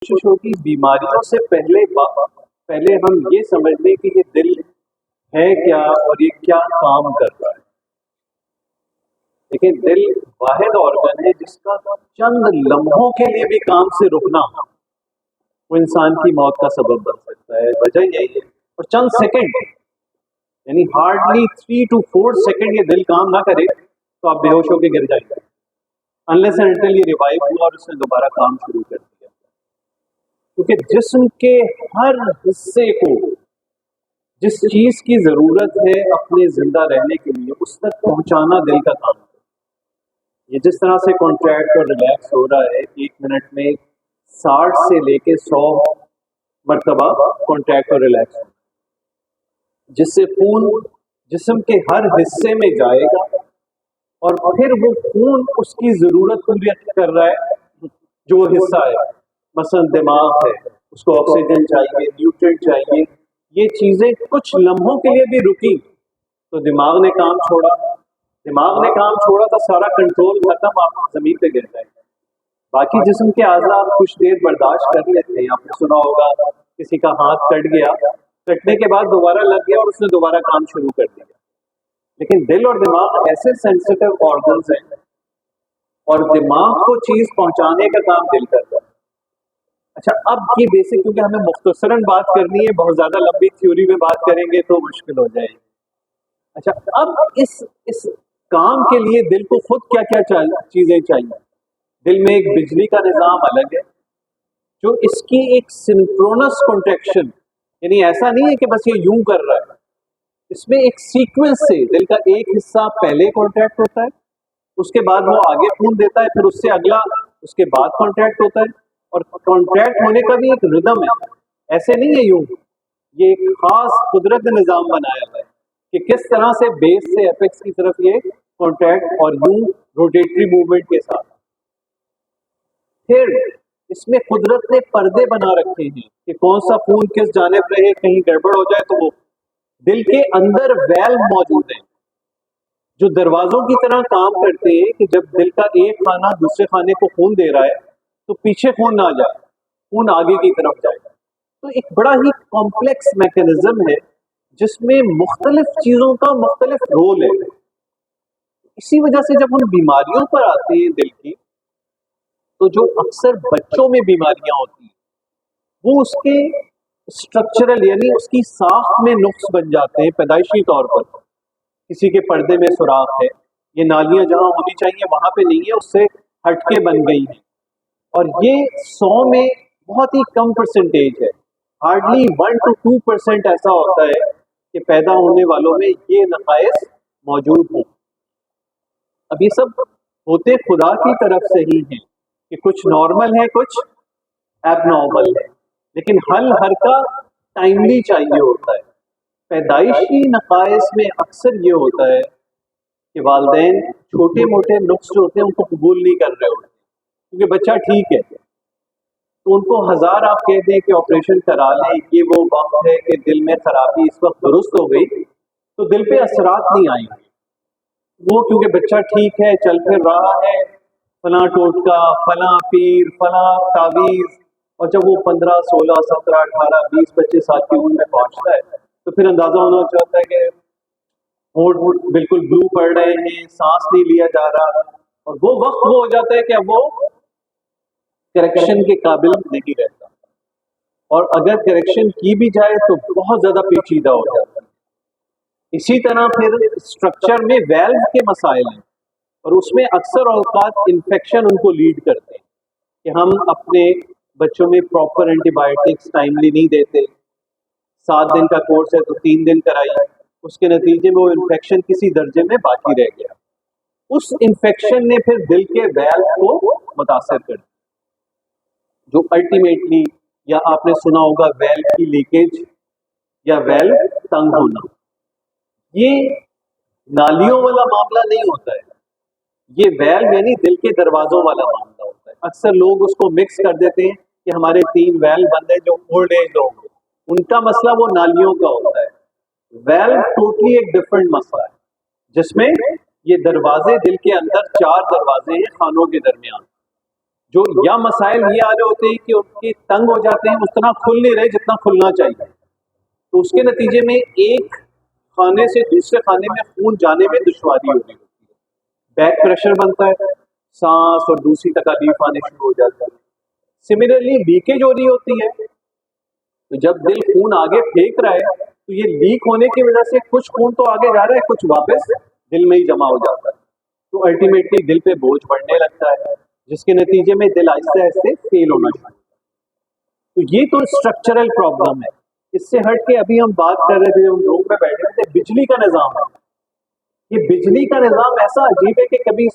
کوشش ہوگی بیماریوں سے پہلے ہم یہ سمجھ لیں کہ یہ دل ہے کیا اور یہ کیا کام کر رہا ہے. لیکن دل واحد آرگن ہے جس کا چند لمحوں کے لیے بھی کام سے رکنا وہ انسان کی موت کا سبب بن سکتا ہے. وجہ یہی ہے. اور چند سیکنڈ یعنی ہارڈلی 3 to 4 سیکنڈ یہ دل کام نہ کرے تو آپ بے ہوش ہو کے گر جائیں گے انلیس اینڈ انٹل یہ ریوائو ہوا اور اس نے دوبارہ کام شروع کر دیا. کیونکہ جسم کے ہر حصے کو جس چیز کی ضرورت ہے اپنے زندہ رہنے کے لیے اس تک پہنچانا دل کا کام ہے. یہ جس طرح سے کانٹریکٹ اور ریلیکس ہو رہا ہے 1 منٹ میں 60 سے لے کے 100 مرتبہ کانٹریکٹ اور ریلیکس ہو، جس سے خون جسم کے ہر حصے میں جائے گا اور پھر وہ خون اس کی ضرورت پوری کر رہا ہے جو وہ حصہ ہے. مثلا دماغ ہے، اس کو آکسیجن چاہیے، نیوٹرینٹ چاہیے. یہ چیزیں کچھ لمحوں کے لیے بھی رکی تو دماغ نے کام چھوڑا تو سارا کنٹرول ختم، آپ زمین پہ گر جائیں گے. باقی جسم کے اعضاء کچھ دیر برداشت کر لیتے ہیں. آپ نے سنا ہوگا کسی کا ہاتھ کٹ گیا، کٹنے کے بعد دوبارہ لگ گیا اور اس نے دوبارہ کام شروع کر دیا. لیکن دل اور دماغ ایسے سینسیٹیو آرگنز ہیں اور دماغ کو چیز پہنچانے کا کام دل کرتا ہے. اچھا اب یہ بیسک کیونکہ ہمیں مختصراً بات کرنی ہے، بہت زیادہ لمبی تھیوری میں بات کریں گے تو مشکل ہو جائے گی. اچھا اب اس کام کے لیے دل کو خود کیا کیا چیزیں چاہیے. دل میں ایک بجلی کا نظام الگ ہے جو اس کی ایک سنکرونس کنٹریکشن، یعنی ایسا نہیں ہے کہ بس یہ یوں کر رہا ہے، اس میں ایک سیکوینس سے دل کا ایک حصہ پہلے کانٹریکٹ ہوتا ہے، اس کے بعد وہ آگے خون دیتا ہے، پھر اس سے اگلا اس کے بعد کانٹریکٹ ہوتا ہے. اور کانٹریکٹ ہونے کا بھی ایک ردم ہے، ایسے نہیں ہے یوں. یہ ایک خاص قدرت نے نظام بنایا ہوا ہے کہ کس طرح سے بیس سے اپیکس کی طرف یہ کانٹریکٹ اور یوں روٹیٹری موومنٹ کے ساتھ. پھر اس میں قدرت نے پردے بنا رکھے ہیں کہ کون سا خون کس جانب رہے، کہیں گڑبڑ ہو جائے تو وہ. دل کے اندر ویلو موجود ہیں جو دروازوں کی طرح کام کرتے ہیں کہ جب دل کا ایک خانہ دوسرے خانے کو خون دے رہا ہے تو پیچھے خون نہ جائے، خون آگے کی طرف جائے. تو ایک بڑا ہی کمپلیکس میکانزم ہے جس میں مختلف چیزوں کا مختلف رول ہے. اسی وجہ سے جب ہم بیماریوں پر آتے ہیں دل کی، تو جو اکثر بچوں میں بیماریاں ہوتی ہیں وہ اس کے اسٹرکچرل یعنی اس کی ساخت میں نقص بن جاتے ہیں. پیدائشی طور پر کسی کے پردے میں سوراخ ہے، یہ نالیاں جہاں ہونی چاہیے وہاں پہ نہیں ہے، اس سے ہٹ کے بن گئی ہیں. اور یہ 100 میں بہت ہی کم پرسنٹیج ہے، ہارڈلی 1 to 2% ایسا ہوتا ہے کہ پیدا ہونے والوں میں یہ نقائص موجود ہوں. اب یہ سب ہوتے خدا کی طرف سے ہی ہیں کہ کچھ نارمل ہے کچھ ایب نارمل ہے، لیکن حل ہر کا ٹائملی چاہیے ہوتا ہے. پیدائشی نقائص میں اکثر یہ ہوتا ہے کہ والدین چھوٹے موٹے نقص جو ہوتے ہیں ان کو قبول نہیں کر رہے ہوتے کیونکہ بچہ ٹھیک ہے، تو ان کو 1000 آپ کہہ دیں کہ آپریشن کرا لیں، یہ وہ وقت ہے کہ دل میں خرابی اس وقت درست ہو گئی تو دل پہ اثرات نہیں آئیں گے. وہ کیونکہ بچہ ٹھیک ہے، چل پھر رہا ہے، فلاں ٹوٹکا، فلاں پیر، فلاں تعویذ، اور جب وہ 15 16 17 18 20 25 سال کی عمر میں پہنچتا ہے تو پھر اندازہ ہونا چاہتا ہے کہ ہونٹ بالکل بلو پڑ رہے ہیں، سانس نہیں لیا جا رہا، اور وہ وقت وہ ہو جاتا ہے کہ اب وہ کریکشن کے قابل نہیں رہتا. اور اگر کریکشن کی بھی جائے تو بہت زیادہ پیچیدہ ہو جاتا ہے. اسی طرح پھر اسٹرکچر میں ویلو کے مسائل ہیں اور اس میں اکثر اوقات انفیکشن ان کو لیڈ کرتے ہیں کہ ہم اپنے بچوں میں پراپر اینٹی بایوٹکس ٹائملی نہیں دیتے. 7 دن کا کورس ہے تو 3 دن کرائیے، اس کے نتیجے میں وہ انفیکشن کسی درجے میں باقی رہ گیا. اس انفیکشن نے پھر دل کے ویلو کو متاثر کر دیا جو الٹیمیٹلی، یا آپ نے سنا ہوگا ویلو کی لیکیج یا ویلو تنگ ہونا. یہ نالیوں والا معاملہ نہیں ہوتا ہے، یہ ویلو یعنی دل کے دروازوں والا معاملہ ہوتا ہے. اکثر لوگ اس کو مکس کر دیتے ہیں کہ ہمارے 3 ویلو بند ہیں جو اولڈ ایج لوگ ہیں، ان کا مسئلہ وہ نالیوں کا ہوتا ہے. ویلو ٹوٹلی ایک ڈفرنٹ مسئلہ ہے جس میں یہ دروازے دل کے اندر 4 دروازے ہیں خانوں کے درمیان. جو یا مسائل یہ آ رہے ہوتے ہیں کہ ان کے تنگ ہو جاتے ہیں, اتنا کھل نہیں رہے جتنا کھلنا چاہیے, تو اس کے نتیجے میں ایک خانے سے دوسرے خانے میں خون جانے میں دشواری ہو رہی ہوتی ہے, بیک پریشر بنتا ہے, سانس اور دوسری تکالیف آنے شروع ہو جاتا ہے. سملرلی لیکیج ہو رہی ہوتی ہے, تو جب دل خون آگے پھینک رہا ہے تو یہ لیک ہونے کی وجہ سے کچھ خون تو آگے جا رہا ہے, کچھ واپس دل میں ہی جمع ہو جاتا ہے, تو الٹیمیٹلی دل پہ بوجھ بڑھنے لگتا ہے, جس کے نتیجے میں دل آہستہ آہستہ فیل ہونا شروع ہوتا ہے. تو یہ تو اسٹرکچرل پرابلم ہے. اس سے ہٹ کے ابھی ہم بات کر رہے تھے, ہم روم میں بیٹھے تھے, بجلی کا نظام ہے. یہ بجلی کا نظام ایسا عجیب ہے کہ کبھی اس